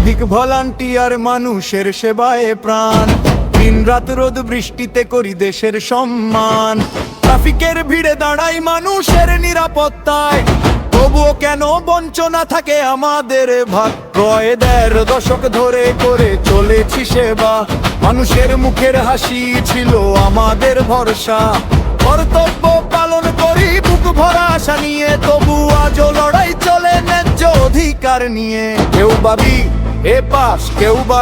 Civic volunteer মানুষের সেবায় প্রাণ, দিন রাত রোদ বৃষ্টিতে করি দেশের সম্মান। ট্রাফিকের ভিড়ে দাঁড়াই মানুষের নিরাপত্তায়, তবুও কেন বঞ্চনা থাকে আমাদের ভাগ। প্রায় ১.৫ দশক ধরে করে চলেছি সেবা, মানুষের মুখের হাসি ছিল আমাদের ভরসা। কর্তব্য পালন করি বুক ভরা আশা নিয়ে, তবু আজও লড়াই চলে ন্যায্য অধিকার নিয়ে। কেউ ভাবি এ পাস, কেউ বা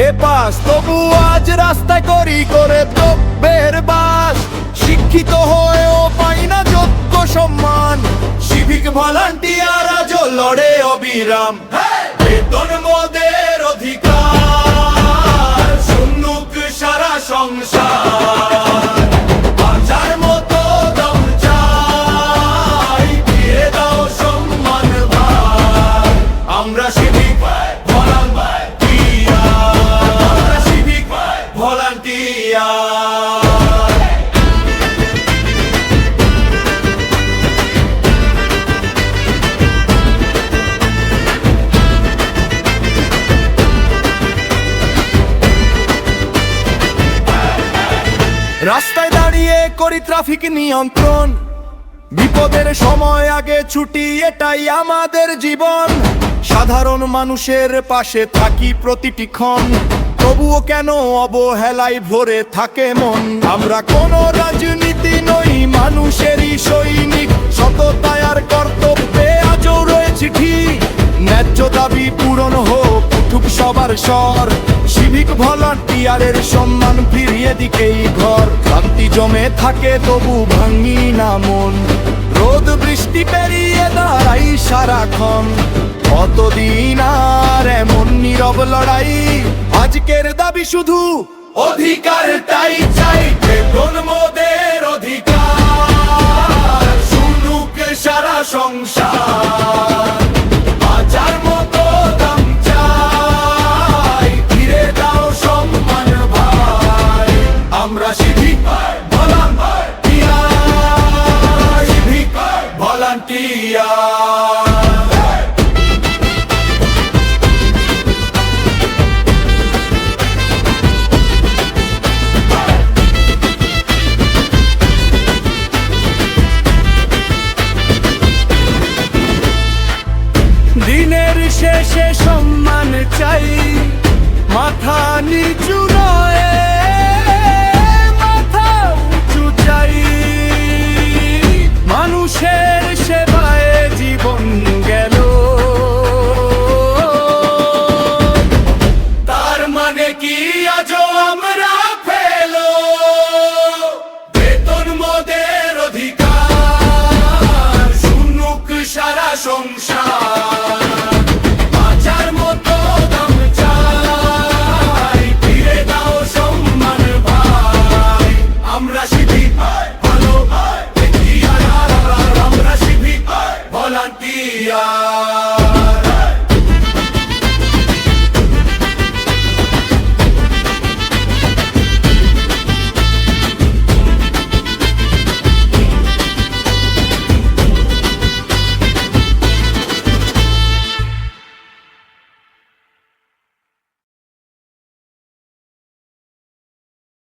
এ পাস, তবু আজ রাস্তায় করি করে দ্রব্যের বাস। শিক্ষিত হয়েও পাই না যোগ্য সম্মান, সিভিক ভলান্টিয়ার আজও লড়ে অবিরাম। বেতন মোদের অধিকার, শুনুক সারা সংসার। বাঁচার মতো দম চাই, দিয়ে দাও সম্মান ভার। আমরা সিভিক ভলান্টিয়ার, আমরা সিভিক ভলান্টিয়ার। রাস্তায় দাঁড়িয়ে করি ট্রাফিক নিয়ন্ত্রণ, বিপদের সময় আগে ছুটি, এটাই আমাদের জীবন। সাধারণ মানুষের পাশে থাকি প্রতিটি ক্ষণ, তবুও কেন অবহেলায় ভরে থাকে মন। আমরা কোনো রাজনীতি নই, মানুষেরই সৈনিক, সততায় আর কর্তব্যে আজও রয়েছি ঠিক। ন্যায্য দাবি পূরণ হোক, উঠুক সবার স্বর। সিভিক ভলান্টিয়ারের সম্মান ফিরিয়ে দিকেই ঘর। শান্তি জমে থাকে তবু ভাঙি না মন, রোদ বৃষ্টি পেরিয়ে দাঁড়াই সারাক্ষণ। কতদিন আর এমন নীরব লড়াই, আজকের দাবি শুধু অধিকারটাই চাই। বেতন মোদের অধিকার, শুনুক সারা সংসার। বাঁচার মতো দাম চাই, ফিরে দাও সম্মান ভাই। আমরা সিভিক ভলান্টিয়ার, সিভিক ভলান্টিয়ার। দিনের শেষে সম্মান চাই, মাথা নিচু নয়, মাথা উঁচু চাই। মানুষের সেবায় জীবন গেল, তার মানে কি আজও আমরা ফেলো? বেতন মোদের অধিকার, শুনুক সারা সংসার।